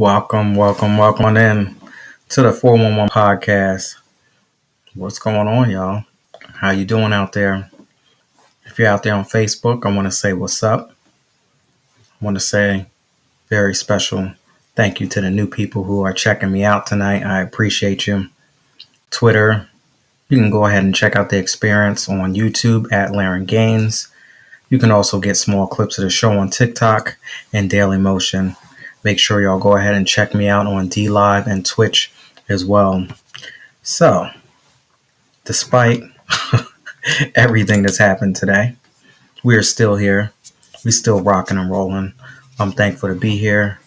Welcome on in to the 411 podcast. What's going on, y'all? How you doing out there? If you're out there on Facebook, I want to say what's up. I want to say very special thank you to the new people who are checking me out tonight. I appreciate you. Twitter, you can go ahead and check out the experience on YouTube at Laren Gaines. You can also get small clips of the show on TikTok and Daily Motion. Make sure y'all go ahead and check me out on D Live and Twitch as well. So, despite everything that's happened today, we are still here. We still rocking and rolling. I'm thankful to be here.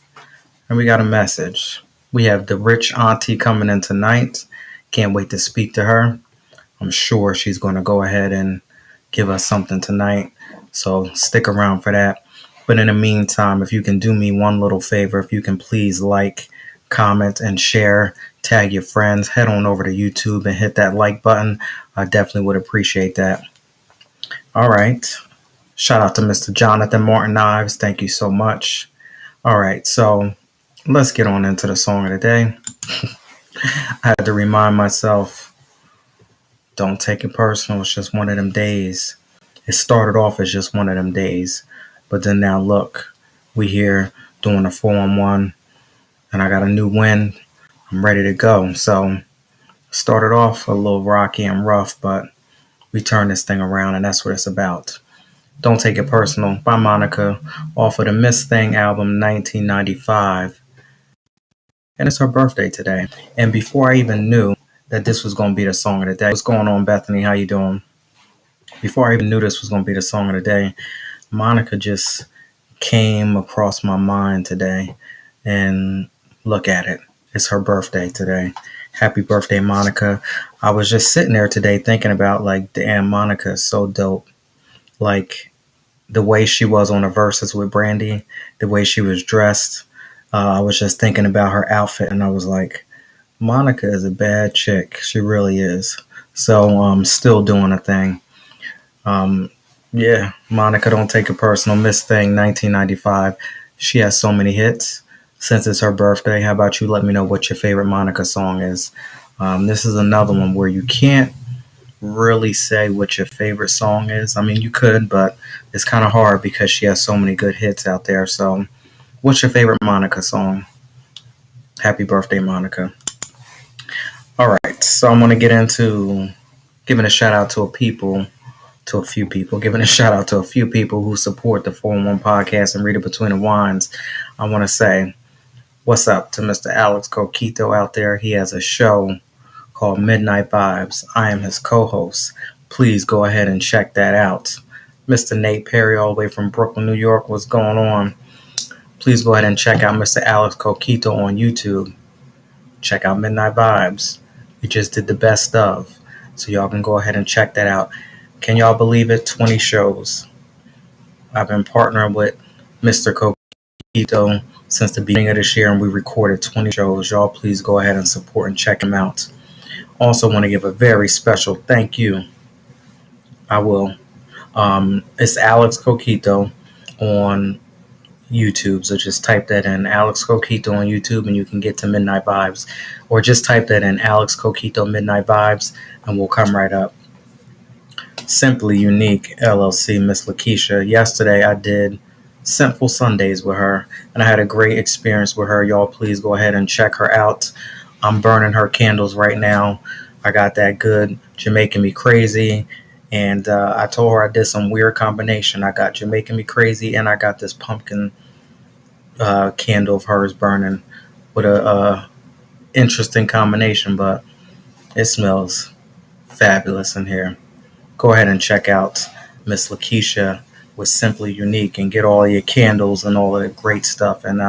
And we got a message. We have the rich auntie coming in tonight. Can't wait to speak to her. I'm sure she's going to go ahead and give us something tonight. So stick around for that. But in the meantime, if you can do me one little favor, if you can please like, comment, and share, tag your friends, head on over to YouTube and hit that like button. I definitely would appreciate that. All right. Shout out to Mr. Jonathan Martin Ives. Thank you so much. All right. So let's get on into the song of the day. I had to remind myself, don't take it personal. It's just one of them days. It started off as just one of them days. But then now look, we here doing a 4-on-1 and I got a new win. I'm ready to go. So started off a little rocky and rough, but we turned this thing around and that's what it's about. Don't Take It Personal by Monica off of the Miss Thing album 1995. And it's her birthday today. And before I even knew that this was going to be the song of the day, what's going on, Bethany? How you doing? Before I even knew this was going to be the song of the day, Monica just came across my mind today, and look at it. It's her birthday today. Happy birthday, Monica. I was just sitting there today thinking about, like, damn, Monica is so dope. Like, the way she was on the verses with Brandy, the way she was dressed. I was just thinking about her outfit, and I was like, Monica is a bad chick. She really is. So I'm still doing a thing. Yeah, Monica, Don't Take It Personal, Miss Thing, 1995. She has so many hits. Since it's her birthday, how about you let me know what your favorite Monica song is? This is another one where you can't really say what your favorite song is. I mean, you could, but it's kind of hard because she has so many good hits out there. So, what's your favorite Monica song? Happy birthday, Monica. All right, so I'm going to get into giving a shout out to a few people, giving a shout out to a few people who support the 4-1 podcast and Read It Between the Wines. I want to say what's up to Mr. Alex Coquito out there. He has a show called Midnight Vibes. I am his co-host. Please go ahead and check that out. Mr. Nate Perry, all the way from Brooklyn, New York, what's going on? Please go ahead and check out Mr. Alex Coquito on YouTube. Check out Midnight Vibes. We just did the best of. So y'all can go ahead and check that out. Can y'all believe it? 20 shows. I've been partnering with Mr. Coquito since the beginning of this year, and we recorded 20 shows. Y'all please go ahead and support and check him out. Also want to give a very special thank you. I will. It's Alex Coquito on YouTube. So just type that in, Alex Coquito on YouTube, and you can get to Midnight Vibes. Or just type that in, Alex Coquito Midnight Vibes, and we'll come right up. Simply Unique LLC, Miss Lakeisha. Yesterday I did Simple Sundays with her, and I had a great experience with her. Y'all please go ahead and check her out. I'm burning her candles right now. I got that good Jamaican Me Crazy, and I told her I did some weird combination. I got Jamaican Me Crazy, and I got this pumpkin candle of hers burning with a interesting combination, but it smells fabulous in here. Go ahead and check out Miss Lakeisha with Simply Unique and get all your candles and all of the great stuff. And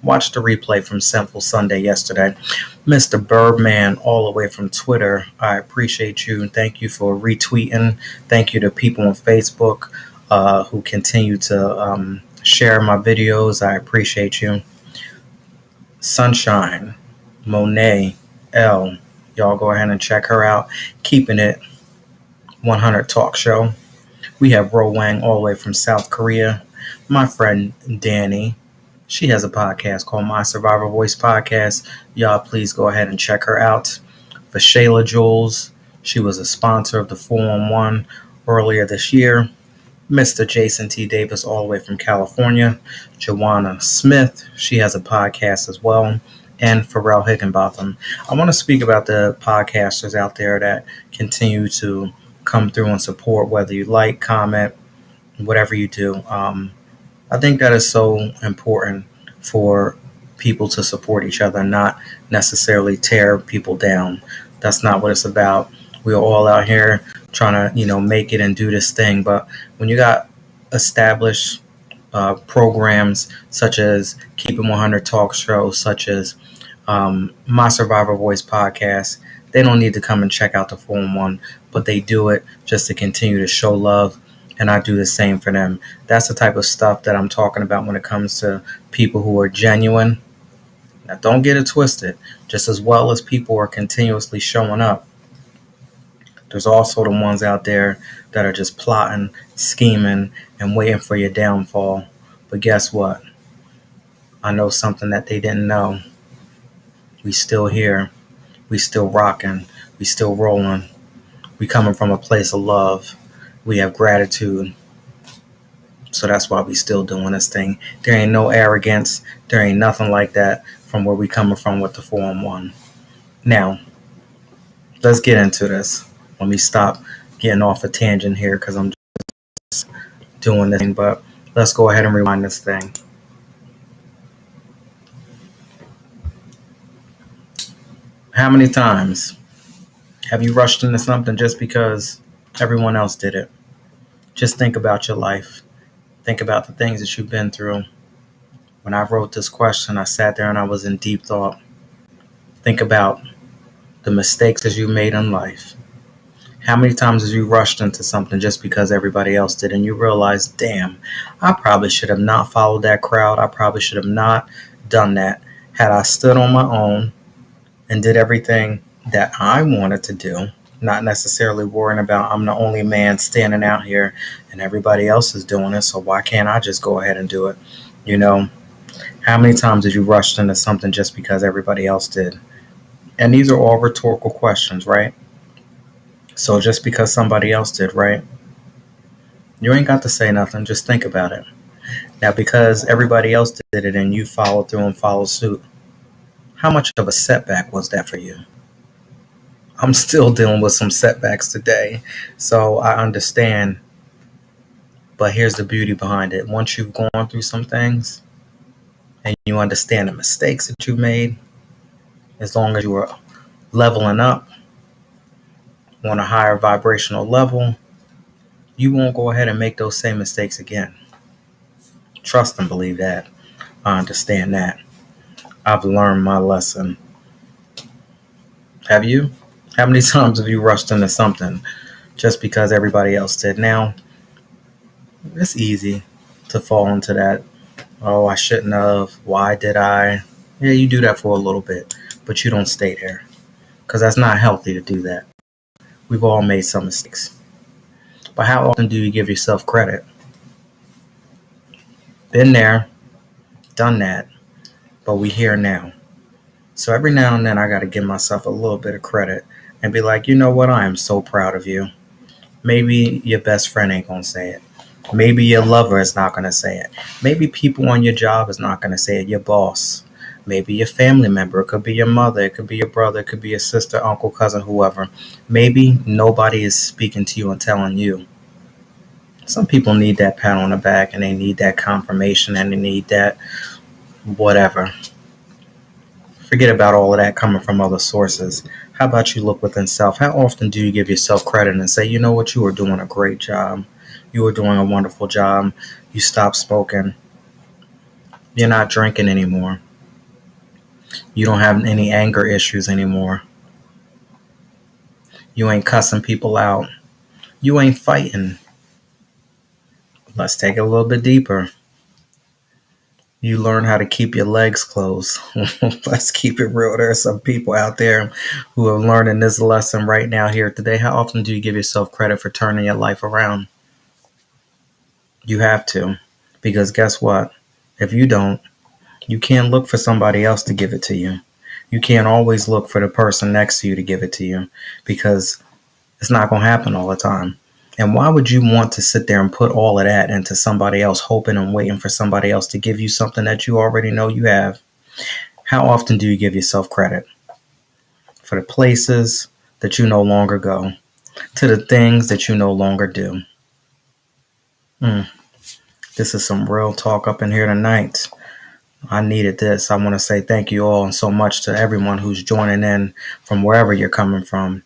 watch the replay from Simple Sunday yesterday. Mr. Birdman, all the way from Twitter, I appreciate you. Thank you for retweeting. Thank you to people on Facebook who continue to share my videos. I appreciate you. Sunshine, Monet, L. Y'all go ahead and check her out. Keeping It 100 Talk Show. We have Ro Wang all the way from South Korea. My friend Danny, She has a podcast called My Survivor Voice Podcast. Y'all, please go ahead and check her out. For Shayla Jules, she was a sponsor of the 411 earlier this year. Mr. Jason T. Davis, all the way from California. Joanna Smith, she has a podcast as well. And Pharrell Higginbotham. I want to speak about the podcasters out there that continue to come through and support, whether you like, comment, whatever you do. I think that is so important for people to support each other, not necessarily tear people down. That's not what it's about. We're all out here trying to, make it and do this thing. But when you got established programs such as Keeping 100 talk shows, such as My Survivor Voice podcast, they don't need to come and check out the 411, but they do it just to continue to show love. And I do the same for them. That's the type of stuff that I'm talking about when it comes to people who are genuine. Now, don't get it twisted. Just as well as people are continuously showing up, there's also the ones out there that are just plotting, scheming, and waiting for your downfall. But guess what? I know something that they didn't know. We still here. We still rocking. We still rolling. We coming from a place of love. We have gratitude. So that's why we still doing this thing. There ain't no arrogance. There ain't nothing like that from where we coming from with the 411. Now, let's get into this. Let me stop getting off a tangent here because I'm just doing this thing. But let's go ahead and rewind this thing. How many times have you rushed into something just because everyone else did it? Just think about your life. Think about the things that you've been through. When I wrote this question, I sat there and I was in deep thought. Think about the mistakes that you made in life. How many times have you rushed into something just because everybody else did and you realize, damn, I probably should have not followed that crowd. I probably should have not done that. Had I stood on my own and did everything that I wanted to do, not necessarily worrying about I'm the only man standing out here and everybody else is doing it, so why can't I just go ahead and do it? How many times did you rush into something just because everybody else did? And these are all rhetorical questions, right? So just because somebody else did, right? You ain't got to say nothing. Just think about it. Now, because everybody else did it and you followed through and followed suit, how much of a setback was that for you? I'm still dealing with some setbacks today, so I understand. But here's the beauty behind it. Once you've gone through some things and you understand the mistakes that you made, as long as you are leveling up on a higher vibrational level, you won't go ahead and make those same mistakes again. Trust and believe that. I understand that. I've learned my lesson. Have you? How many times have you rushed into something just because everybody else did? Now, it's easy to fall into that. Oh, I shouldn't have. Why did I? Yeah, you do that for a little bit, but you don't stay there because that's not healthy to do that. We've all made some mistakes. But how often do you give yourself credit? Been there, done that, but we here now. So every now and then I got to give myself a little bit of credit and be like, you know what? I am so proud of you. Maybe your best friend ain't going to say it. Maybe your lover is not going to say it. Maybe people on your job is not going to say it. Your boss. Maybe your family member. It could be your mother. It could be your brother. It could be your sister, uncle, cousin, whoever. Maybe nobody is speaking to you and telling you. Some people need that pat on the back and they need that confirmation and they need that whatever. Forget about all of that coming from other sources. How about you look within self? How often do you give yourself credit and say, you know what, you are doing a great job. You are doing a wonderful job. You stopped smoking. You're not drinking anymore. You don't have any anger issues anymore. You ain't cussing people out. You ain't fighting. Let's take it a little bit deeper. You learn how to keep your legs closed. Let's keep it real. There are some people out there who are learning this lesson right now here today. How often do you give yourself credit for turning your life around? You have to. Because guess what? If you don't, You can't look for somebody else to give it to you. You can't always look for the person next to you to give it to you because it's not going to happen all the time. And why would you want to sit there and put all of that into somebody else, hoping and waiting for somebody else to give you something that you already know you have? How often do you give yourself credit for the places that you no longer go, to the things that you no longer do? This is some real talk up in here tonight. I needed this. I want to say thank you all and so much to everyone who's joining in from wherever you're coming from.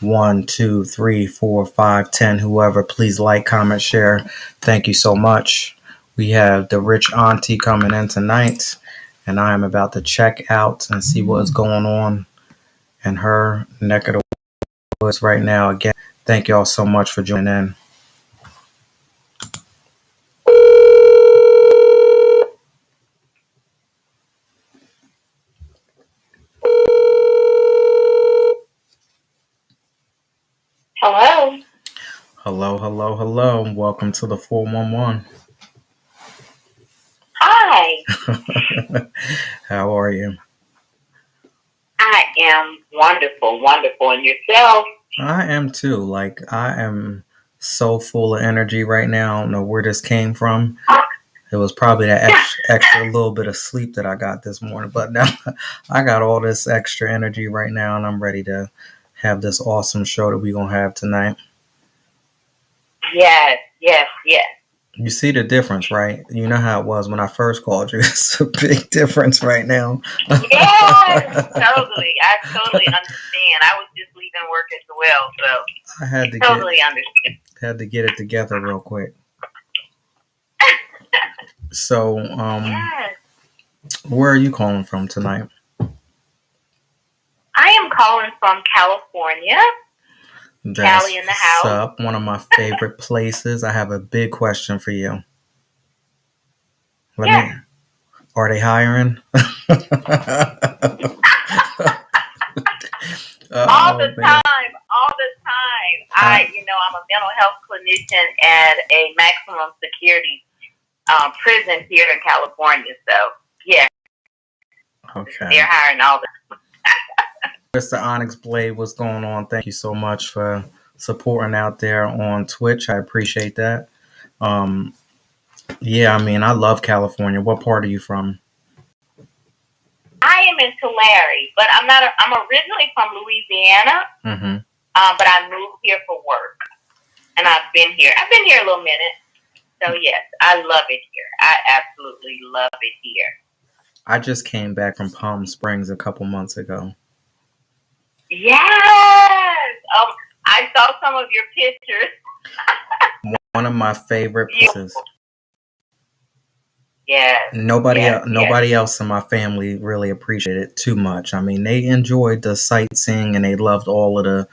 1, 2, 3, 4, 5, 10, whoever. Please like, comment, share. Thank you so much. We have the rich auntie coming in tonight, and I am about to check out and see what's going on in her neck of the woods right now. Again, thank you all so much for joining in. Hello. Hello. Welcome to the 411. Hi. How are you? I am wonderful. And yourself? I am too. I am so full of energy right now. I don't know where this came from. It was probably that extra little bit of sleep that I got this morning. But now I got all this extra energy right now, and I'm ready to have this awesome show that we're going to have tonight. Yes. You see the difference, right? You know how it was when I first called you. It's a big difference right now. Yes, totally. I totally understand. I was just leaving work as well, so I had to understand. Had to get it together real quick. So, yes. Where are you calling from tonight? I am calling from California. Cali in the house. Up, one of my favorite places. I have a big question for you. Are they hiring? All the time. I'm a mental health clinician at a maximum security prison here in California. So, yeah. Okay. They're hiring all the Mr. Onyx Blade, what's going on? Thank you so much for supporting out there on Twitch. I appreciate that. Yeah, I mean, I love California. What part are you from? I am in Tulare, but I'm originally from Louisiana. Mm-hmm. But I moved here for work, and I've been here a little minute. So yes, I love it here. I absolutely love it here. I just came back from Palm Springs a couple months ago. Yes. I saw some of your pictures. One of my favorite places. Yes. Nobody else in my family really appreciated it too much. I mean, they enjoyed the sightseeing and they loved all of the,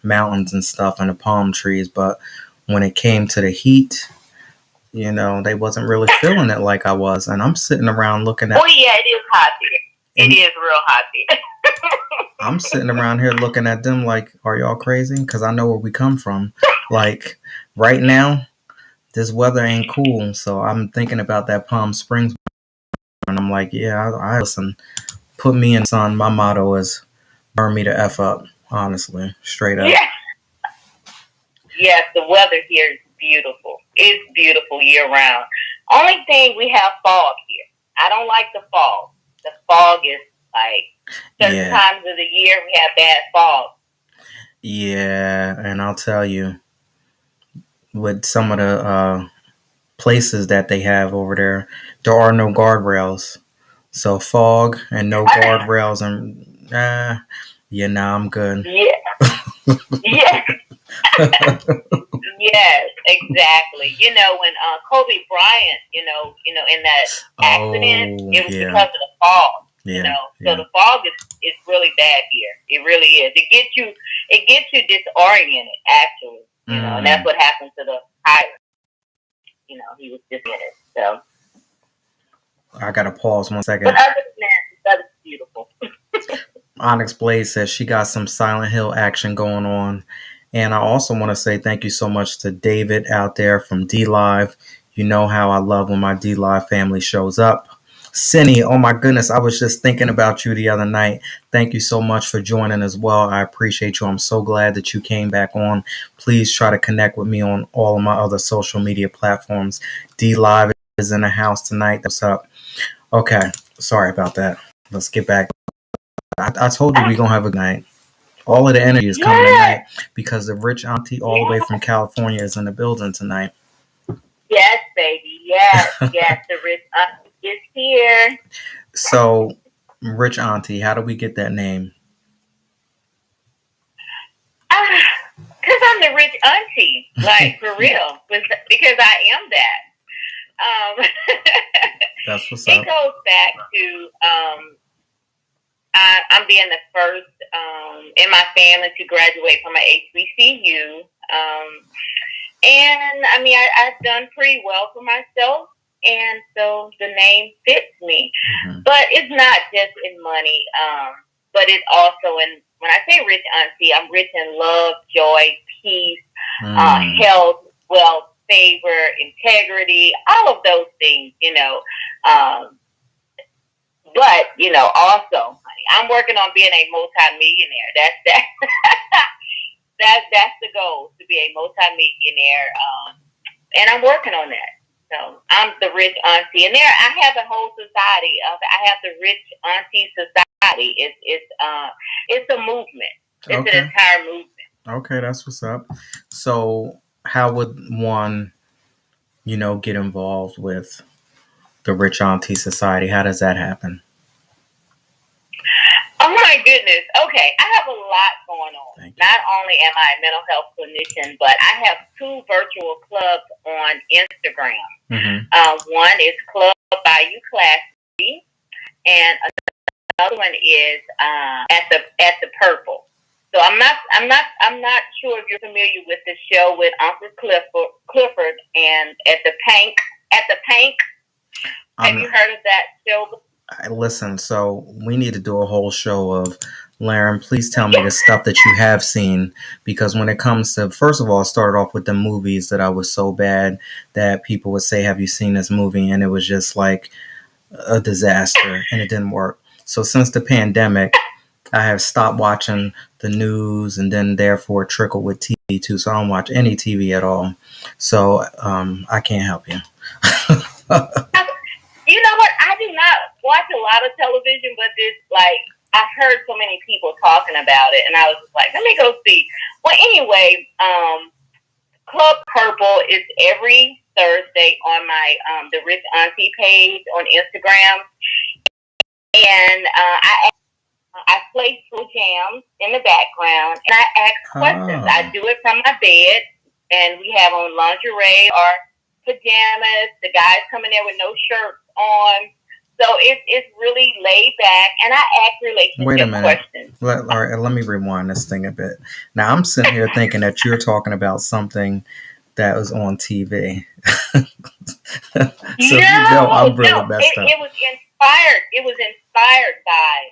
mountains and stuff and the palm trees. But when it came to the heat, they wasn't really feeling it like I was. And I'm sitting around looking at. Oh yeah, it is hot here. It is real hot here. I'm sitting around here looking at them like, are y'all crazy? Because I know where we come from. Like right now, this weather ain't cool. So I'm thinking about that Palm Springs. And I'm like, yeah, I listen, put me in the sun. My motto is burn me the F up, honestly, straight up. Yeah. Yes, the weather here is beautiful. It's beautiful year round. Only thing, we have fog here. I don't like the fog. The fog is like certain times of the year we have bad fog. Yeah, and I'll tell you, with some of the places that they have over there are no guardrails. So fog and no guardrails, and I'm good. Yeah. Yeah. Yes, exactly. When Kobe Bryant, in that accident, it was because of the fog. So the fog is really bad here. It really is. It gets you disoriented, actually. And that's what happened to the pilot. He was disoriented. So I gotta pause 1 second. But other than that, it's beautiful. Onyx Blaze says she got some Silent Hill action going on. And I also want to say thank you so much to David out there from D Live. You know how I love when my D Live family shows up. Cindy, oh my goodness, I was just thinking about you the other night. Thank you so much for joining as well. I appreciate you. I'm so glad that you came back on. Please try to connect with me on all of my other social media platforms. D Live is in the house tonight. What's up? Okay, sorry about that. Let's get back. I told you we're going to have a night. All of the energy is coming tonight because the rich auntie all the way from California is in the building tonight. Yes, baby. Yes, yes. The rich auntie is here. So, rich auntie, how do we get that name? Because I'm the rich auntie, like for real, because I am that. That's what's up. It goes back to I'm being the first in my family to graduate from an HBCU. And I mean, I've done pretty well for myself, and so the name fits me. Mm-hmm. But it's not just in money, but it's also in, when I say rich auntie, I'm rich in love, joy, peace, health, wealth, favor, integrity, all of those things, you know. But, you know, also, I'm working on being a multi-millionaire. That's the goal, to be a multi-millionaire. And I'm working on that. So I'm the rich auntie. And there I have a whole society. I have the rich auntie society. It's a movement. It's an entire movement. Okay, that's what's up. So how would one, you know, get involved with the Rich Auntie Society? How does that happen? Oh my goodness. Okay, I have a lot going on. Not only am I a mental health clinician, but I have 2 virtual clubs on Instagram. Mm-hmm. One is Club Bayou Classy, and another one is at the Purple. So I'm not sure if you're familiar with the show with Uncle Clifford and at the Pank. Have you heard of that show? Listen, so we need to do a whole show of, Lauren, please tell me the stuff that you have seen, because when it comes to, first of all, I started off with the movies that I was so bad that people would say, have you seen this movie? And it was just like a disaster and it didn't work. So since the pandemic, I have stopped watching the news and then therefore trickled with TV too. So I don't watch any TV at all. So I can't help you. You know what? I do not watch a lot of television, but this, like, I heard so many people talking about it, and I was just like, let me go see. Well, anyway, Club Purple is every Thursday on my the Rich Auntie page on Instagram, and I play slow jams in the background, and I ask questions. I do it from my bed, and we have on lingerie or pajamas. The guys come in there with no shirts on. So it's really laid back, and I ask relationship questions. All right, let me rewind this thing a bit. Now, I'm sitting here thinking that you're talking about something that was on TV. So I'm really messed up. It was inspired. It was inspired by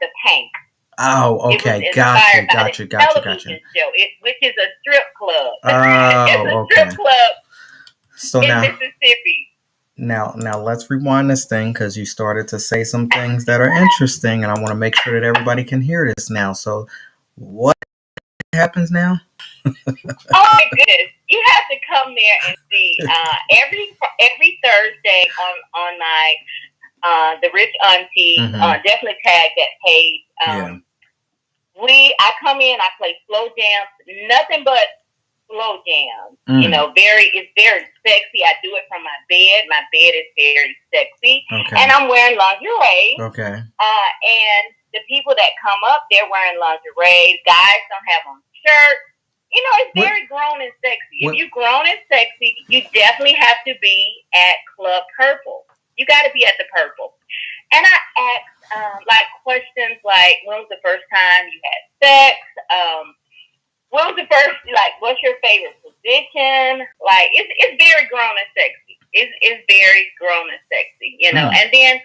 the Pank. Oh, okay. Gotcha. Show, which is a strip club. Oh, it's a strip club so in now, Mississippi. Now let's rewind this thing, because you started to say some things that are interesting, and I want to make sure that everybody can hear this now. So, what happens now? Oh my goodness! You have to come there and see. Every Thursday on my the Rich Auntie, definitely tag that page. I come in, I play slow jams, nothing but slow jams. You know, it's very sexy. I do it from my bed. My bed is very sexy. Okay. And I'm wearing lingerie. Okay. And the people that come up, they're wearing lingerie. Guys don't have on shirts. You know, it's very grown and sexy. If you're grown and sexy, you definitely have to be at Club Purple. You got to be at the Purple. And I ask like questions like, when was the first time you had sex? When was the first, like, what's your favorite position? Like, it's very grown and sexy. It's very grown and sexy, you know. And then,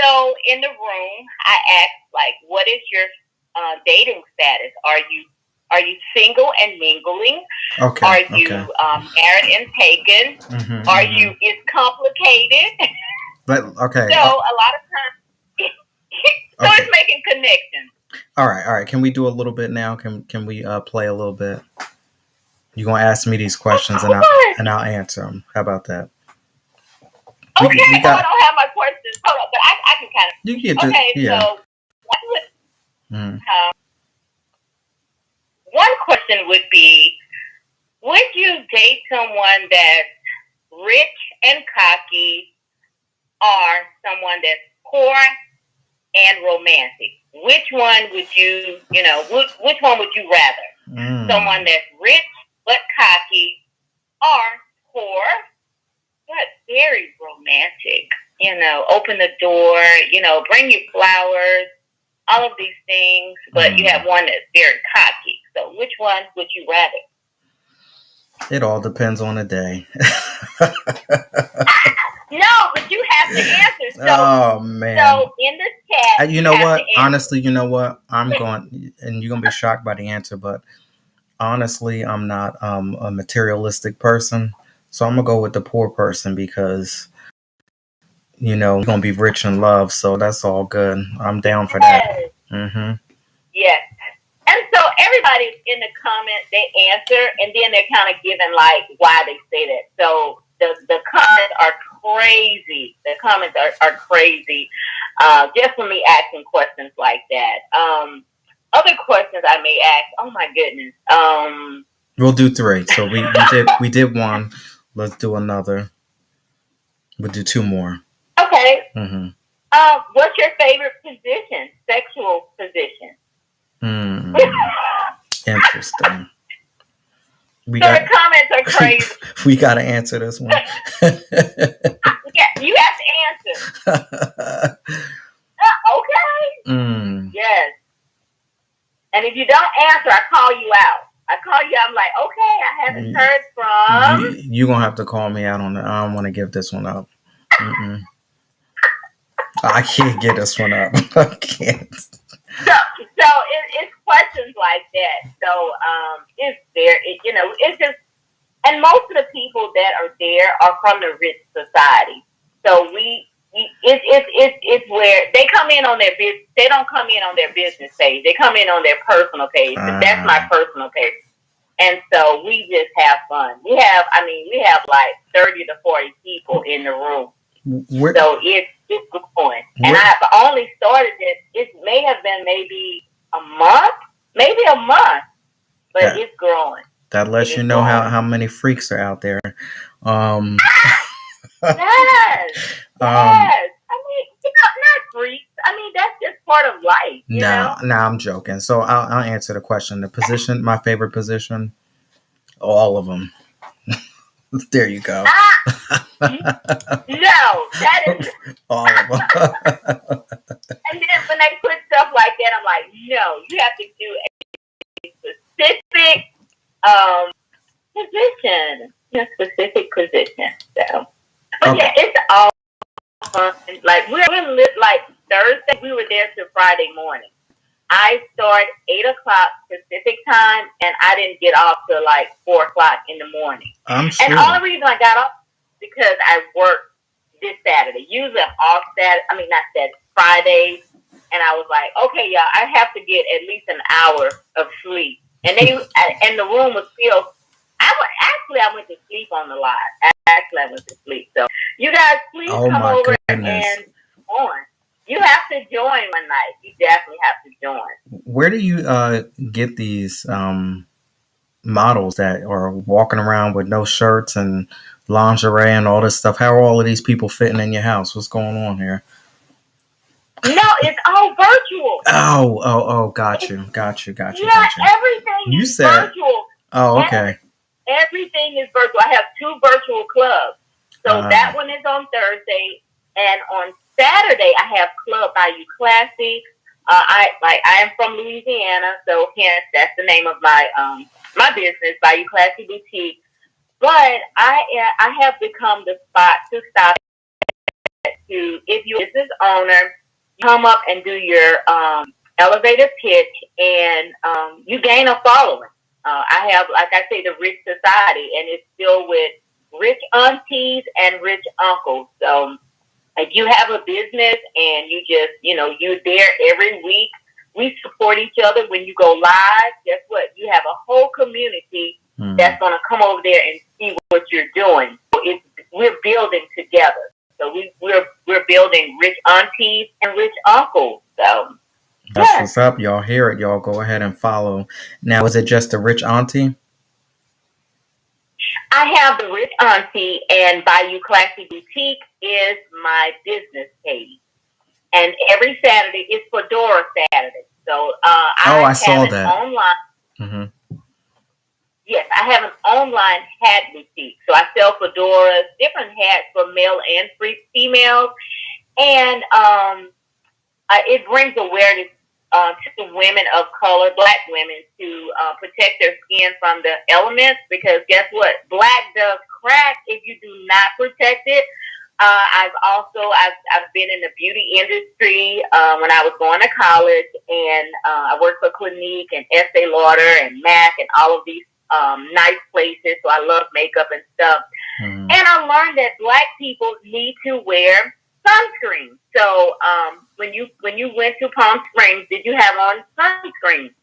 so in the room, I ask, like, what is your dating status? Are you single and mingling? Okay. Are you married and taken? Are you? It's complicated. But okay. So a lot of times, so okay. it's making connections. All right. Can we do a little bit now? Can we play a little bit? You're gonna ask me these questions and I'll answer them. How about that? Okay. I don't have my questions. Hold on, but I can kind of. You get just, okay. yeah. So one question would be: would you date someone that's rich and cocky, or someone that's poor and romantic? Which one would you, which one would you rather? Someone that's rich but cocky, or poor but very romantic? Open the door, bring you flowers, all of these things, but you have one that's very cocky. So which one would you rather? It all depends on the day. No, but you have to answer. So, oh man! So in the chat, you know what? Honestly, you know what? I'm going, and you're gonna be shocked by the answer, but honestly, I'm not a materialistic person, so I'm gonna go with the poor person because you're gonna be rich in love, so that's all good. I'm down for that. Mm-hmm. Yes. And so everybody in the comments, they answer, and then they're kind of giving like why they say that. So the comments are crazy. The comments are crazy. Just for me asking questions like that. Other questions I may ask. Oh my goodness. We'll do 3. So we did 1. Let's do another. We'll do 2 more. Okay. Mm-hmm. What's your favorite position? Sexual position. Interesting. The comments are crazy. We got to answer this one. Yeah, you have to answer. Okay. Yes. And if you don't answer, I call you out. I'm like, okay, I haven't heard from. You're going to have to call me out on it. I don't want to give this one up. I can't get this one up. I can't. So it's questions like that. So it's there. It's just, and most of the people that are there are from the rich society. So it's where they come in on their business. They don't come in on their business page. They come in on their personal page. That's my personal page. And so we just have fun. We have like 30 to 40 people in the room. So it's going. And I've only started it. It may have been maybe a month, but it's growing. That lets you know how many freaks are out there. Yes. I mean, not freaks. I mean, that's just part of life. Nah, I'm joking. So I'll answer the question. The position, my favorite position, all of them. There you go. No, that is all of them. And then when they put stuff like that, I'm like, no, you have to do a specific position. A specific position. So, but yeah, it's all fun. Like we're lit. Like Thursday, we were there till Friday morning. I start 8 o'clock Pacific time, and I didn't get off till like 4 o'clock in the morning. I'm sure. And the only reason I got off because I worked this Saturday. Usually I'm off Fridays. And I was like, okay, y'all, I have to get at least an hour of sleep. And and the room was still. I went to sleep on the lot. I went to sleep. So you guys, please come over and join. You have to join one night. You definitely have to join. Where do you get these models that are walking around with no shirts and lingerie and all this stuff? How are all of these people fitting in your house? What's going on here? No, it's all virtual. Oh, got you. Yeah, everything is virtual. Oh, okay. Everything is virtual. I have 2 virtual clubs. So that one is on Thursday, and on Saturday I have Club Bayou Classy. I am from Louisiana, so hence that's the name of my my business, Bayou Classy Boutique. But I have become the spot to stop to if you're a business owner, come up and do your elevator pitch, and you gain a following. I have, like I say, the rich society, and it's still with rich aunties and rich uncles. So if you have a business and you just, you're there every week, we support each other. When you go live, guess what? You have a whole community that's going to come over there and see what you're doing. So we're building together. So we're building rich aunties and rich uncles. So that's what's up. Y'all hear it. Y'all go ahead and follow. Now, is it just a rich auntie? I have the Rich Auntie, and Bayou Classy Boutique is my business page. And every Saturday is Fedora Saturday. So I saw that online. Mm-hmm. Yes, I have an online hat boutique. So I sell fedoras, different hats for male and females, and it brings awareness to women of color, Black women, to protect their skin from the elements. Because guess what? Black does crack if you do not protect it. I've been in the beauty industry when I was going to college, and I worked for Clinique and Estee Lauder and MAC and all of these nice places. So I love makeup and stuff. Mm-hmm. And I learned that Black people need to wear sunscreen. So when you went to Palm Springs, did you have on sunscreen?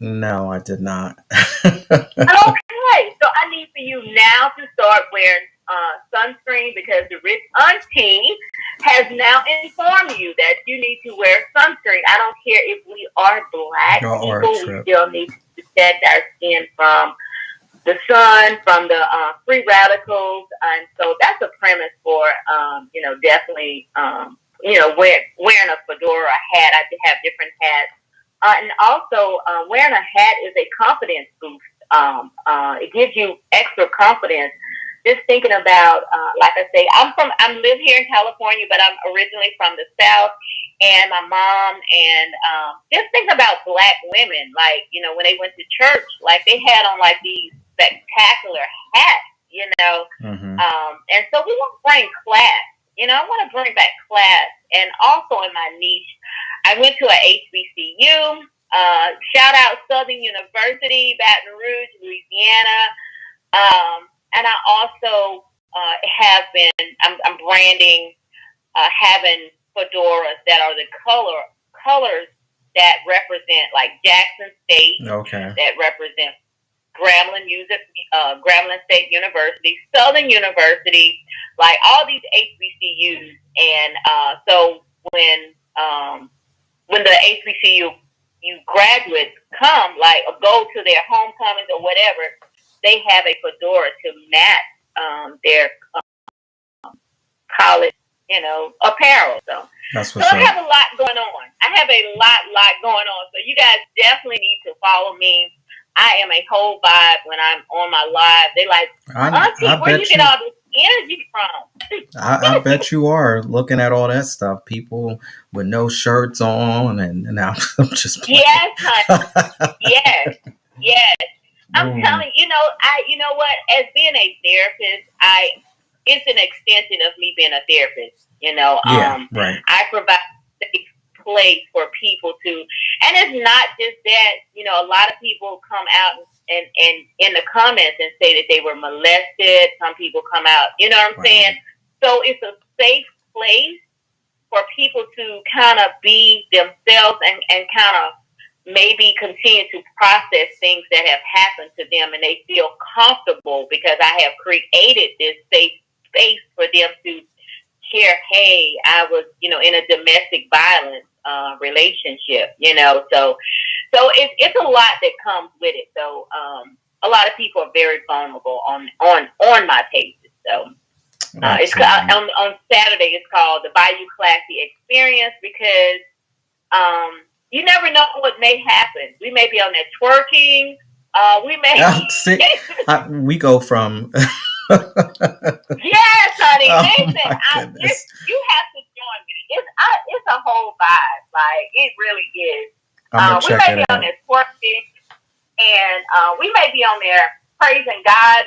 No, I did not. Okay, so I need for you now to start wearing sunscreen, because the Rich Auntie has now informed you that you need to wear sunscreen. I don't care if we are Black people, we still need to protect our skin from the sun, from the free radicals. And so that's a premise for, definitely, wearing a fedora, a hat. I have different hats. And also, wearing a hat is a confidence boost. It gives you extra confidence. Just thinking about, like I say, I live here in California, but I'm originally from the South, and my mom, and just think about Black women, like, when they went to church, like they had on like these spectacular hats, mm-hmm. And so we want to bring class, I want to bring back class. And also in my niche, I went to a HBCU, shout out Southern University, Baton Rouge, Louisiana. And I also have been, I'm branding, having fedoras that are the colors that represent like Jackson State, that represent Grambling State University, Southern University, like all these HBCUs. And so when the HBCU graduates come, like go to their homecomings or whatever, they have a fedora to match their college, apparel. So I have a lot going on. I have a lot going on. So you guys definitely need to follow me. I am a whole vibe when I'm on my live. They like, Auntie, where you get all this energy from? I bet you are, looking at all that stuff. People with no shirts on, and now I'm just playing. Yes, honey. Yes. I'm telling you, you know what? As being a therapist, it's an extension of me being a therapist. Right. I provide a safe place for people to, and it's not just that. A lot of people come out and in the comments and say that they were molested. Some people come out, you know what I'm saying? So it's a safe place for people to kind of be themselves and kind of maybe continue to process things that have happened to them, and they feel comfortable because I have created this safe space for them to share, hey, I was, in a domestic violence relationship, so it's a lot that comes with it. So a lot of people are very vulnerable on my pages. So it's on Saturday. It's called the Bayou Classy Experience, because you never know what may happen. We may be on there twerking. We may we go from yes, honey. Listen, you have to join me. It's a whole vibe. Like, it really is. We may be on there twerking, and we may be on there praising God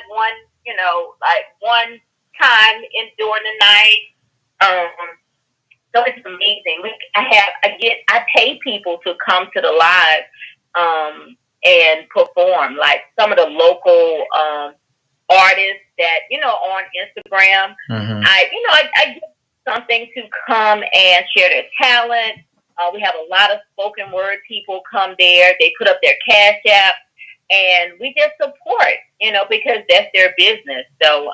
one time during the night. So it's amazing. I pay people to come to the live and perform, like some of the local artists that on Instagram. Mm-hmm. I give something to come and share their talent. We have a lot of spoken word people come there. They put up their Cash App, and we just support, because that's their business. So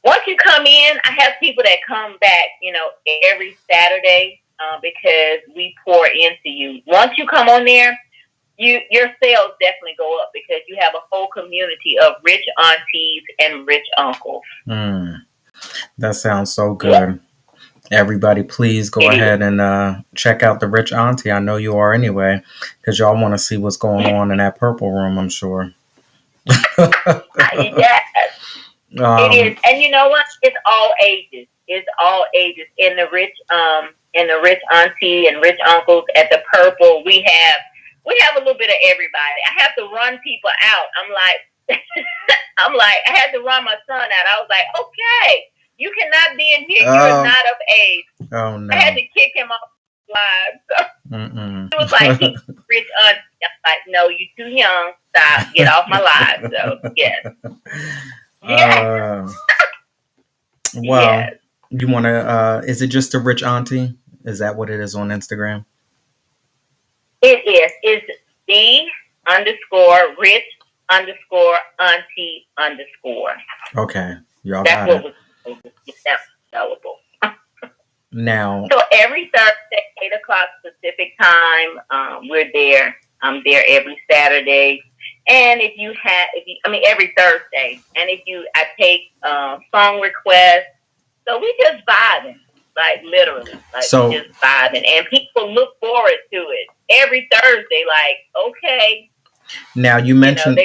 once you come in, I have people that come back, every Saturday because we pour into you. Once you come on there, your sales definitely go up because you have a whole community of rich aunties and rich uncles. That sounds so good. Yeah. Everybody, please go ahead and check out the Rich Auntie. I know you are anyway, because y'all want to see what's going on in that purple room, I'm sure. Yes. It is. And you know what? It's all ages. It's all ages. In the rich auntie and rich uncles at the purple, we have a little bit of everybody. I have to run people out. I'm like, I had to run my son out. I was like, okay, you cannot be in here. You're not of age. Oh, no. I had to kick him off the live. So it was like, he's rich auntie. I'm like, no, you're too young. Stop. Get off my live. So, yes. Well, yes. You want to, is it just a rich auntie? Is that what it is on Instagram? It is. It's _rich_auntie_. Okay. Y'all got it. That's available. Now. So every Thursday, 8 o'clock Pacific time, we're there. I'm there every Saturday. And every Thursday. And I take song requests. So we just vibing, like literally, we just vibing. And people look forward to it every Thursday. Like, okay. Now you mentioned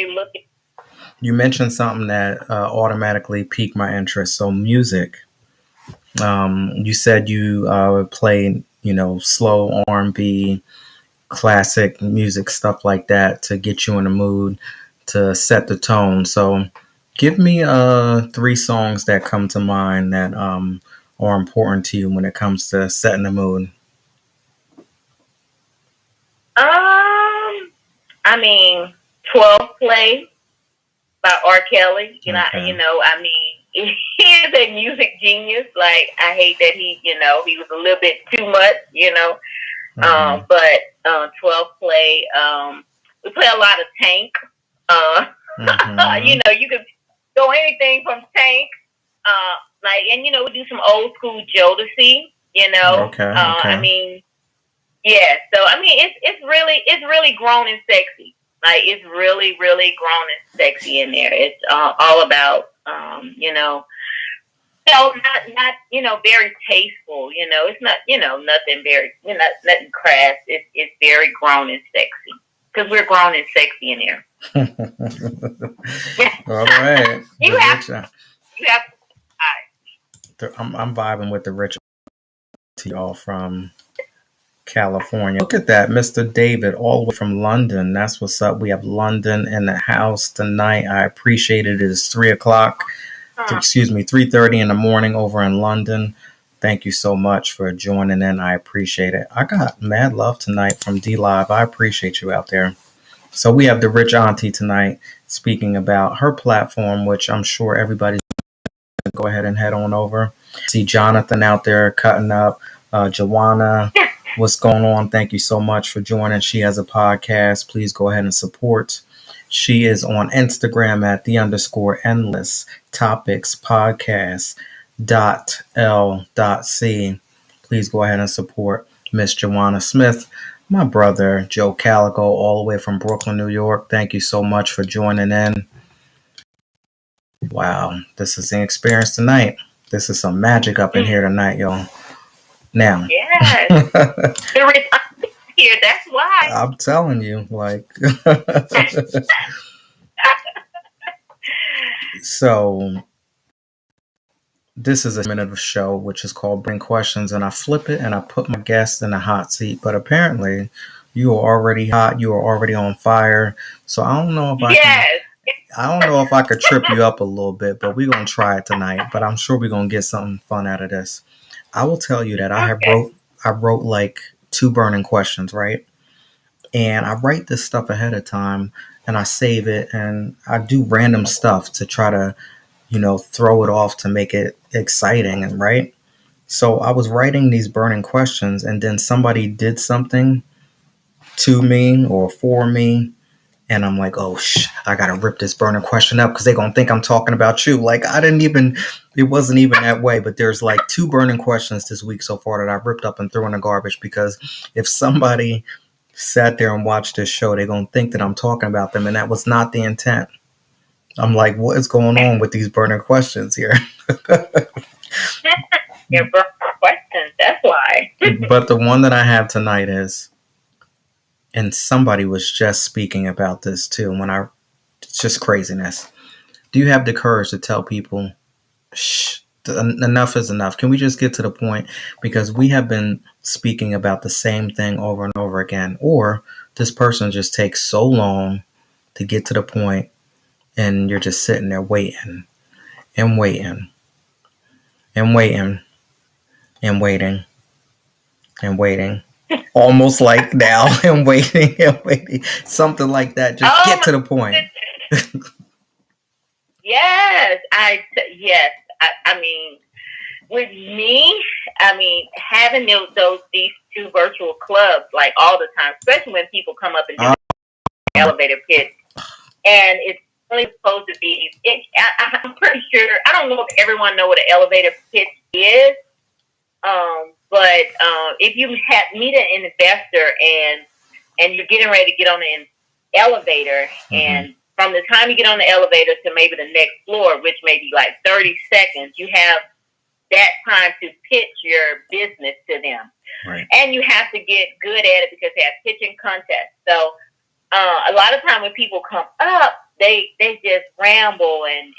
you mentioned something that automatically piqued my interest. So music. You said you play, slow R&B, classic music, stuff like that to get you in the mood, to set the tone. So give me 3 songs that come to mind that are important to you when it comes to setting the mood. 12 Play by R. Kelly. He is a music genius. Like, I hate that he was a little bit too much, but 12 Play, we play a lot of Tank. You could go anything from Tank, we do some old school Jodeci, Okay. Yeah, so it's really grown and sexy. Like, it's really, really grown and sexy in there. It's all about not very tasteful. It's not nothing very nothing crass. It's very grown and sexy because we're grown and sexy in there. All right. You have to. I'm vibing with the rich to y'all from California. Look at that, Mr. David, all the way from London. That's what's up. We have London in the house tonight. I appreciate it. It is 3:30 in the morning over in London. Thank you so much for joining in. I appreciate it. I got mad love tonight from D Live. I appreciate you out there. So we have the Rich Auntie tonight speaking about her platform, which I'm sure everybody's going to go ahead and head on over. See Jonathan out there cutting up. Joanna, what's going on? Thank you so much for joining. She has a podcast. Please go ahead and support. She is on Instagram at _endless topics podcast .l.c. Please go ahead and support Miss Joanna Smith. My brother, Joe Calico, all the way from Brooklyn, New York. Thank you so much for joining in. Wow, this is an experience tonight. This is some magic up in here tonight, y'all. Now. Yes. Here, that's why. I'm telling you, So, this is a minute of a show, which is called Bring Questions, and I flip it and I put my guest in a hot seat. But apparently, you are already hot. You are already on fire. So I don't know if I could trip you up a little bit, but we're gonna try it tonight. But I'm sure we're gonna get something fun out of this. I will tell you that I wrote like 2 burning questions, right? And I write this stuff ahead of time and I save it and I do random stuff to try to, throw it off to make it exciting, and right. So I was writing these burning questions, and then somebody did something to me or for me, and I'm like, oh, I gotta rip this burning question up because they're gonna think I'm talking about you. Like, it wasn't even that way. But there's like 2 burning questions this week so far that I ripped up and threw in the garbage because if somebody sat there and watched this show, they're gonna think that I'm talking about them, and that was not the intent. I'm like, what is going on with these burning questions here? Your burning questions, that's why. But the one that I have tonight is, and somebody was just speaking about this too. It's just craziness. Do you have the courage to tell people, shh, enough is enough? Can we just get to the point? Because we have been speaking about the same thing over and over again. Or this person just takes so long to get to the point, and you're just sitting there waiting and waiting and waiting and waiting and waiting. Almost like now and waiting and waiting. Something like that. Just get to the point. Yes. I mean, with me, I mean, having these 2 virtual clubs like all the time, especially when people come up and do the elevator pitch, and it's only supposed to be. I'm pretty sure. I don't know if everyone know what an elevator pitch is, but if you meet an investor and you're getting ready to get on the elevator, and from the time you get on the elevator to maybe the next floor, which may be like 30 seconds, you have that time to pitch your business to them. Right. And you have to get good at it because they have pitching contests. So a lot of time when people come up, they just ramble and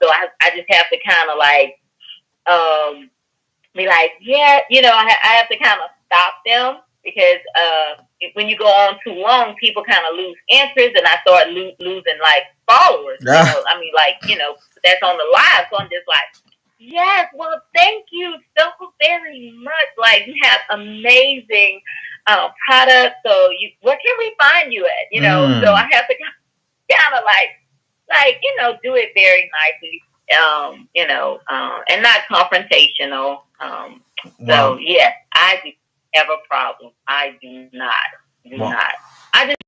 so I just have to kind of like be like, yeah, I have to kind of stop them because when you go on too long, people kind of lose interest, and I start losing like followers. I mean, like, that's on the live. So I'm just like, yes, well, thank you so very much. Like, you have amazing products. So where can we find you at? So I have to kind of like do it very nicely. And not confrontational. So yeah, I do have a problem. I do not. I just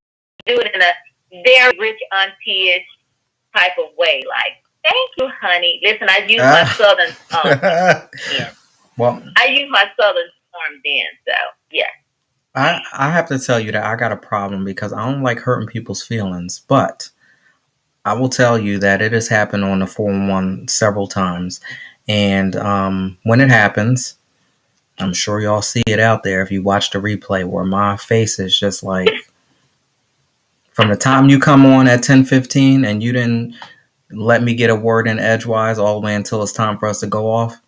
do it in a very rich auntie-ish type of way. Like, thank you, honey. Listen, I use my southern Well, I use my southern form then. So yeah. I have to tell you that I got a problem because I don't like hurting people's feelings, but I will tell you that it has happened on the 411 several times. And when it happens, I'm sure y'all see it out there if you watch the replay where my face is just like, from the time you come on at 10:15 and you didn't let me get a word in edgewise all the way until it's time for us to go off.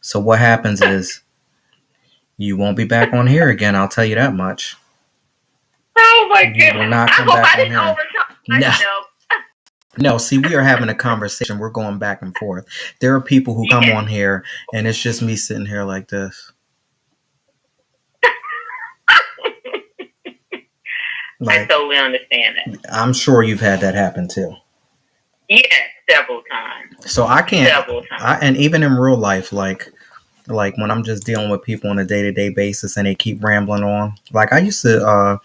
So what happens is you won't be back on here again. I'll tell you that much. Oh my goodness! You will not come back on here. No, see, we are having a conversation. We're going back and forth. There are people who come on here, and it's just me sitting here like this. I totally understand that. I'm sure you've had that happen too. Yes, several times. So I can't. Several times. And even in real life, like when I'm just dealing with people on a day-to-day basis, and they keep rambling on. Like, I used to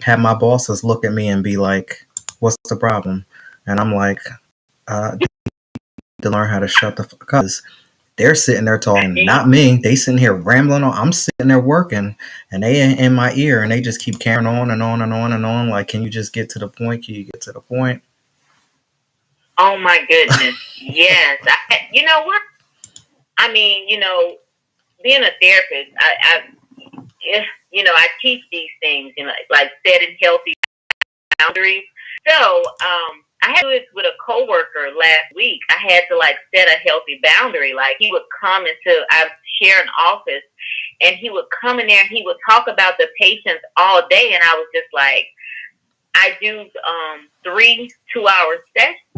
have my bosses look at me and be like, "What's the problem?" And I'm like, to learn how to shut the fuck up. They're sitting there talking, not me. They sitting here rambling on. I'm sitting there working, and they in my ear, and they just keep carrying on and on and on and on. Like, can you just get to the point? Can you get to the point? Oh my goodness, yes. You know what? I mean, being a therapist, I teach these things, like setting healthy boundaries. So, I had to do this with a coworker last week. I had to set a healthy boundary. Like, he would come I share an office, and he would come in there and he would talk about the patients all day. And I was just like, I do 3 2-hour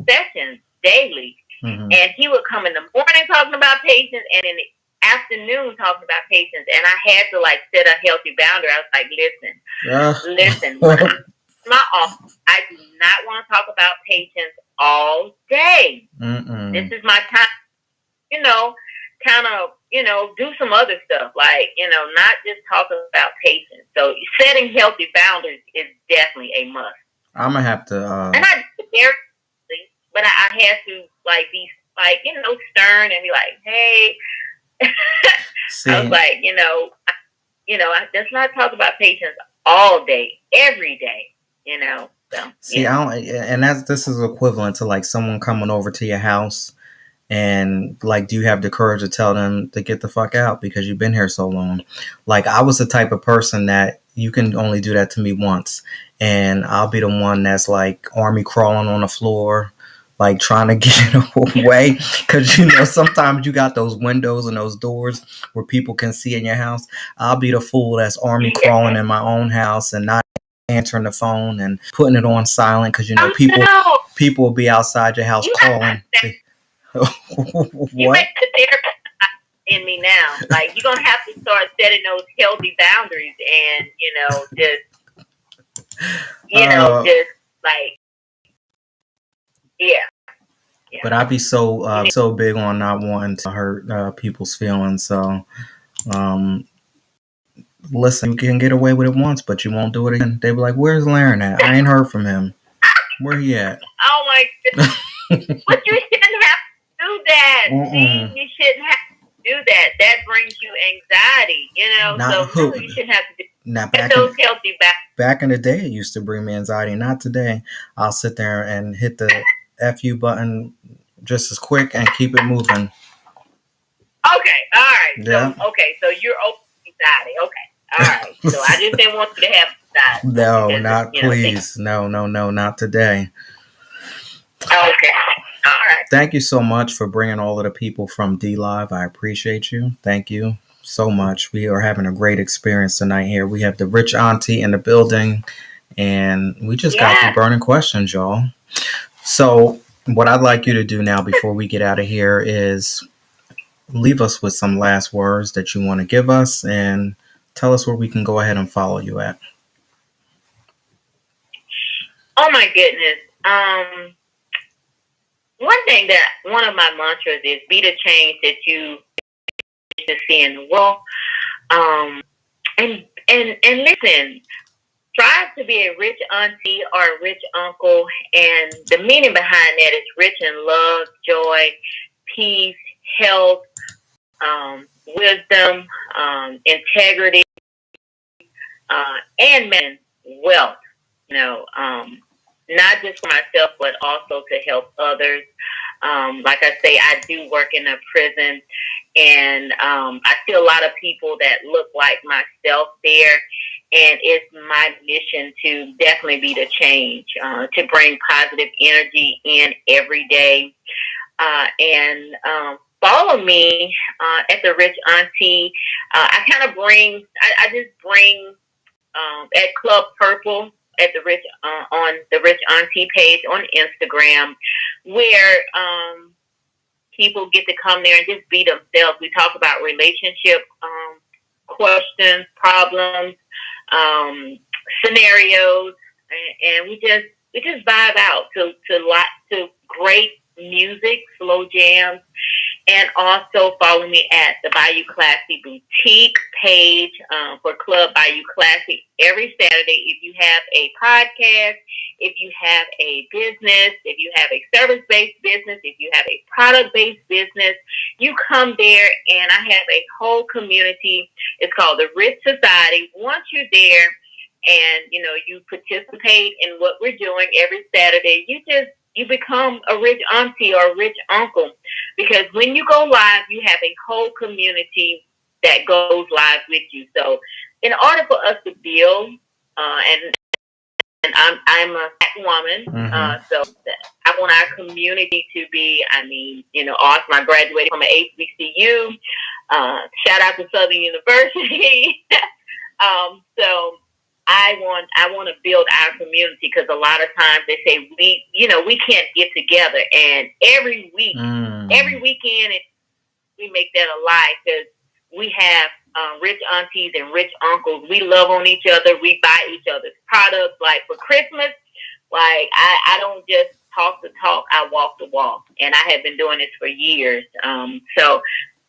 sessions daily. Mm-hmm. And he would come in the morning talking about patients, and in the afternoon talking about patients. And I had to set a healthy boundary. I was like, listen, my office, I do not want to talk about patients all day. Mm-mm. This is my time, kind of, do some other stuff, like, not just talk about patience. So setting healthy boundaries is definitely a must. I'm gonna have to. And I did very, but I had to like be like stern and be like, hey. I was like, let's not talk about patience all day, every day. So see, I don't, and this is equivalent to like someone coming over to your house. And like, do you have the courage to tell them to get the fuck out because you've been here so long? Like, I was the type of person that you can only do that to me once, and I'll be the one that's like army crawling on the floor, like trying to get away. Because sometimes you got those windows and those doors where people can see in your house. I'll be the fool that's army crawling in my own house and not answering the phone and putting it on silent because people will be outside your house calling. What? You make the therapist in me now. Like, you're gonna have to start setting those healthy boundaries, and just like, yeah. But I'd be so big on not wanting to hurt people's feelings. So, listen, you can get away with it once, but you won't do it again. They be like, "Where's Laren at? I ain't heard from him. Where he at?" Oh my goodness! But you shouldn't have to do that. See, you shouldn't have to do that. That brings you anxiety. So you shouldn't have to do. Now, back in the day, it used to bring me anxiety. Not today. I'll sit there and hit the FU button just as quick and keep it moving. Okay, all right. Yeah. So you're open to anxiety. Okay, all right. So I just didn't want you to have anxiety. No, not please. No, not today. Okay. All right. Thank you so much for bringing all of the people from D Live. I appreciate you. Thank you so much. We are having a great experience tonight here. We have the rich auntie in the building, and we just got through burning questions, y'all. So what I'd like you to do now before we get out of here is leave us with some last words that you want to give us and tell us where we can go ahead and follow you at. Oh my goodness. One of my mantras is be the change that you see in the world. And listen, strive to be a rich auntie or a rich uncle, and the meaning behind that is rich in love, joy, peace, health, wisdom, integrity, and wealth. Not just for myself, but also to help others. Like I say, I do work in a prison, and I see a lot of people that look like myself there. And it's my mission to definitely be the change, to bring positive energy in every day. And follow me at the Rich Auntie. I just bring at Club Purple at the Rich on the Rich Auntie page on Instagram, where people get to come there and just be themselves. We talk about relationship questions, problems, scenarios, and we just vibe out to great music, slow jams. And also follow me at the Bayou Classy Boutique page for Club Bayou Classy every Saturday. If you have a podcast, if you have a business, if you have a service-based business, if you have a product-based business, you come there, and I have a whole community. It's called the Rich Society. Once you're there and, you participate in what we're doing every Saturday, you become a rich auntie or a rich uncle, because when you go live, you have a whole community that goes live with you. So in order for us to build, and I'm a black woman, so I want our community to be, awesome. I graduated from an HBCU. Shout out to Southern University. So I want to build our community, because a lot of times they say we can't get together, and every weekend we make that a lie, because we have rich aunties and rich uncles. We love on each other. We buy each other's products. Like for Christmas, like I don't just talk the talk, I walk the walk, and I have been doing this for years. So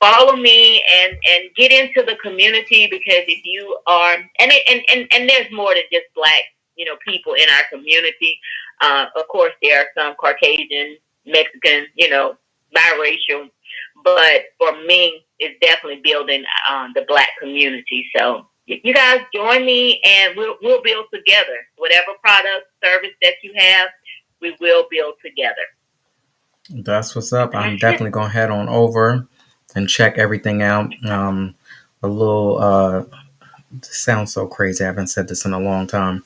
follow me and get into the community, because if you are, and there's more than just Black, people in our community. Of course, there are some Caucasian, Mexican, biracial, but for me, it's definitely building the Black community. So you guys join me, and we'll build together. Whatever product, service that you have, we will build together. That's what's up. I'm definitely going to head on over and check everything out. A little, this sounds so crazy. I haven't said this in a long time.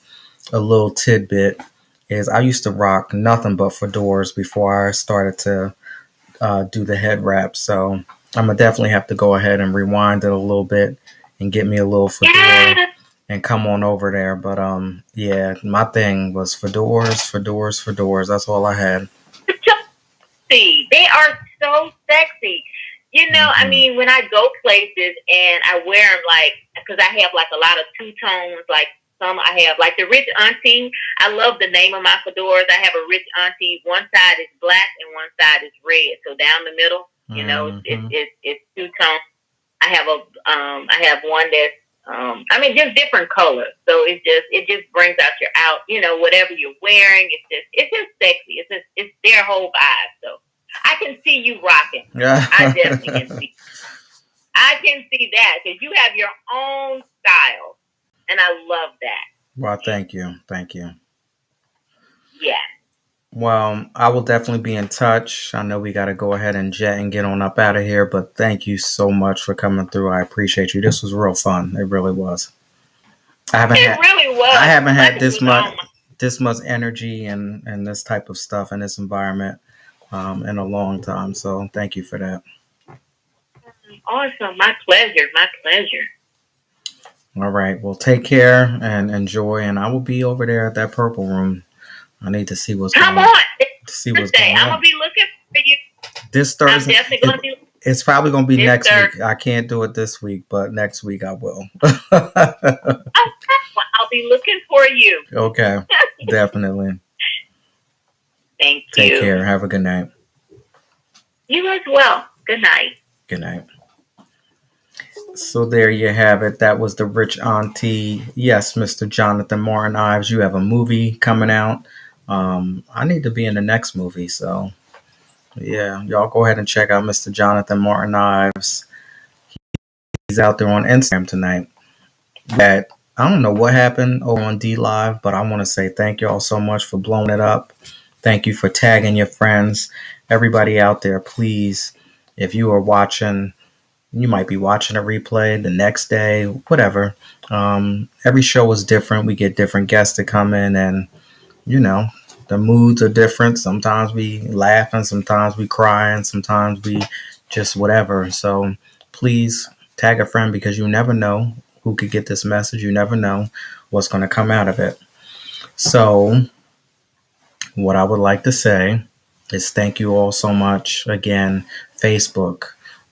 A little tidbit is I used to rock nothing but fedoras before I started to do the head wrap. So I'm going to definitely have to go ahead and rewind it a little bit and get me a little fedora and come on over there. But yeah, my thing was fedoras. That's all I had. They are so sexy. I mean, when I go places and I wear them, because I have a lot of two-tones, some I have, the Rich Auntie. I love the name of my fedoras. I have a Rich Auntie. One side is black and one side is red. So down the middle, it's two-tone. I have one that's, just different colors. So it just brings out your whatever you're wearing. It's just sexy. It's their whole vibe. So I can see you rocking. I definitely can see. I can see that, because you have your own style, and I love that. Well, thank you. Yeah. Well, I will definitely be in touch. I know we got to go ahead and jet and get on up out of here, but thank you so much for coming through. I appreciate you. This was real fun. It really was. I haven't had this much energy and this type of stuff in this environment in a long time. So thank you for that. Awesome. My pleasure. All right. Well, take care and enjoy. And I will be over there at that purple room. I need to see what's going on. Come on. I'm going to be looking for you. This Thursday. I'm definitely going to be. It's probably going to be next week. I can't do it this week, but next week I will. I'll be looking for you. Okay. Definitely. Thank you. Take care. Have a good night. You as well. Good night. Good night. So there you have it. That was the Rich Auntie. Yes, Mr. Jonathan Martin Ives. You have a movie coming out. I need to be in the next movie. So, yeah, y'all go ahead and check out Mr. Jonathan Martin Ives. He's out there on Instagram tonight. That I don't know what happened over on D Live, but I want to say thank y'all so much for blowing it up. Thank you for tagging your friends. Everybody out there, please, if you are watching, you might be watching a replay the next day, whatever. Every show is different. We get different guests to come in, and the moods are different. Sometimes we laughing, sometimes we crying, sometimes we just whatever. So please tag a friend, because you never know who could get this message. You never know what's going to come out of it. So what I would like to say is thank you all so much. Again, Facebook.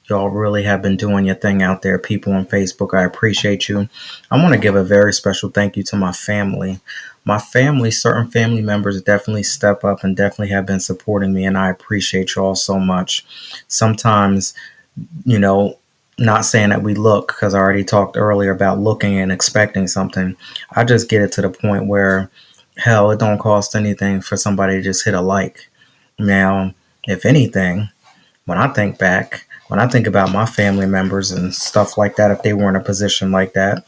Y'all really have been doing your thing out there. People on Facebook, I appreciate you. I want to give a very special thank you to my family. My family, certain family members definitely step up and definitely have been supporting me, and I appreciate y'all so much. Sometimes, not saying that we look, because I already talked earlier about looking and expecting something. I just get it to the point where, hell, it don't cost anything for somebody to just hit a like. Now, if anything, when I think about my family members and stuff like that, if they were in a position like that,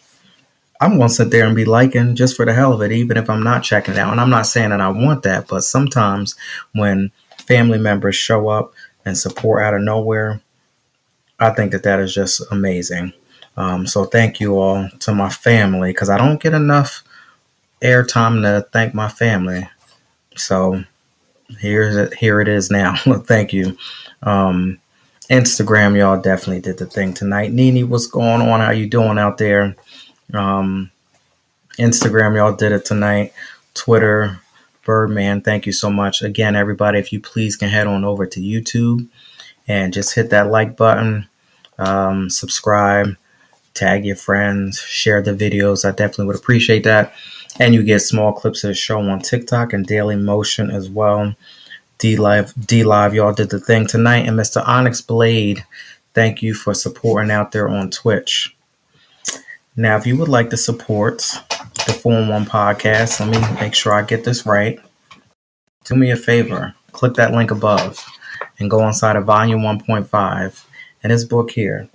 I'm going to sit there and be liking just for the hell of it, even if I'm not checking it out. And I'm not saying that I want that, but sometimes when family members show up and support out of nowhere, I think that is just amazing. So thank you all to my family, because I don't get enough airtime to thank my family. So here it is now. Thank you. Instagram, y'all definitely did the thing tonight. Nene, what's going on? How you doing out there? Instagram, y'all did it tonight. Twitter, Birdman, thank you so much. Again, everybody, if you please can head on over to YouTube and just hit that like button, subscribe, tag your friends, share the videos. I definitely would appreciate that. And you get small clips of the show on TikTok and Daily Motion as well. D Live, y'all did the thing tonight. And Mr. Onyx Blade, thank you for supporting out there on Twitch. Now, if you would like to support the 411 podcast, let me make sure I get this right. Do me a favor, click that link above and go inside of volume 1.5 and this book here,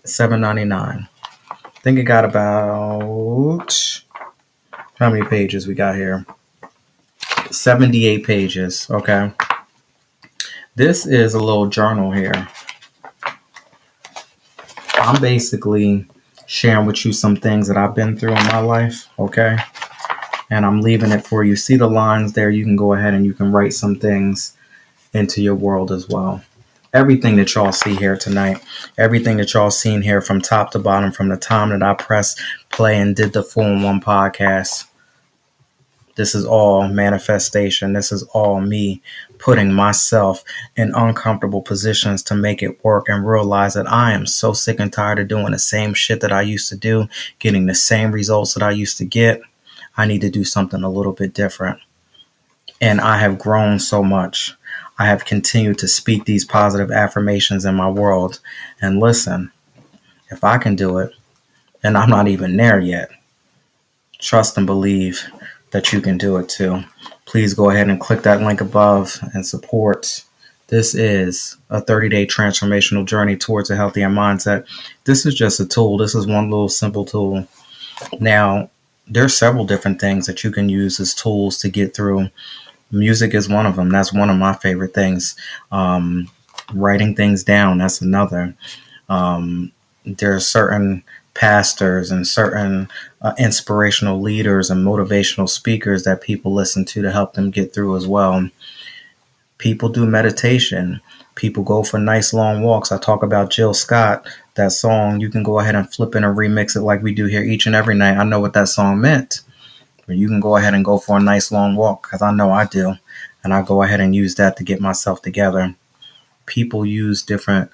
$7.99. I think it got about, how many pages we got here? 78 pages, okay? This is a little journal here. I'm basically sharing with you some things that I've been through in my life, okay? And I'm leaving it for you. See the lines there? You can go ahead and you can write some things into your world as well. Everything that y'all see here tonight, everything that y'all seen here from top to bottom, from the time that I pressed play and did the 411 podcast, this is all manifestation. This is all me putting myself in uncomfortable positions to make it work and realize that I am so sick and tired of doing the same shit that I used to do, getting the same results that I used to get. I need to do something a little bit different. And I have grown so much. I have continued to speak these positive affirmations in my world. And listen, if I can do it, and I'm not even there yet, trust and believe that you can do it too. Please go ahead and click that link above and support. This is a 30-day transformational journey towards a healthier mindset. This is just a tool. This is one little simple tool. Now, there's several different things that you can use as tools to get through. Music is one of them. That's one of my favorite things. Writing things down, that's another. There are certain pastors and certain inspirational leaders and motivational speakers that people listen to help them get through as well. People do meditation. People go for nice long walks. I talk about Jill Scott, that song. You can go ahead and flip it and remix it like we do here each and every night. I know what that song meant. But you can go ahead and go for a nice long walk, because I know I do. And I go ahead and use that to get myself together. People use different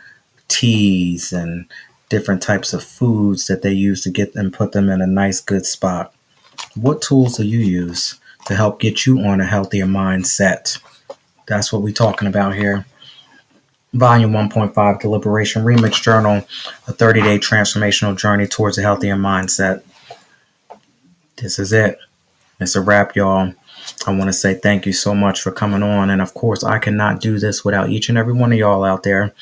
teas and different types of foods that they use to get them, put them in a nice, good spot. What tools do you use to help get you on a healthier mindset? That's what we're talking about here. Volume 1.5, The Liberation Remix Journal, a 30-day transformational journey towards a healthier mindset. This is it. It's a wrap, y'all. I want to say thank you so much for coming on. And of course, I cannot do this without each and every one of y'all out there.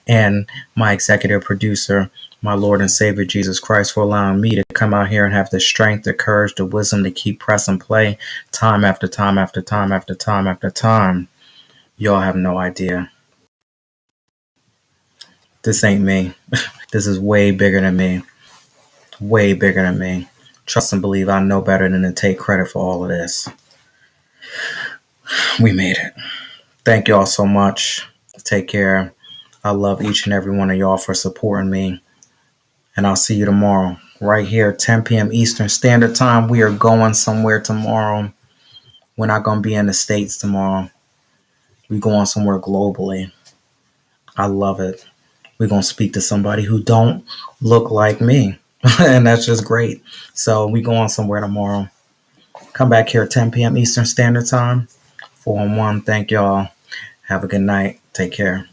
And my executive producer, my Lord and Savior, Jesus Christ, for allowing me to come out here and have the strength, the courage, the wisdom to keep press and play time after time after time after time after time. Y'all have no idea. This ain't me. This is way bigger than me. Way bigger than me. Trust and believe I know better than to take credit for all of this. We made it. Thank y'all so much. Take care. I love each and every one of y'all for supporting me. And I'll see you tomorrow. Right here, 10 p.m. Eastern Standard Time. We are going somewhere tomorrow. We're not going to be in the States tomorrow. We're going somewhere globally. I love it. We're going to speak to somebody who don't look like me. And that's just great. So we going somewhere tomorrow. Come back here at 10 p.m. Eastern Standard Time. 411. Thank y'all. Have a good night. Take care.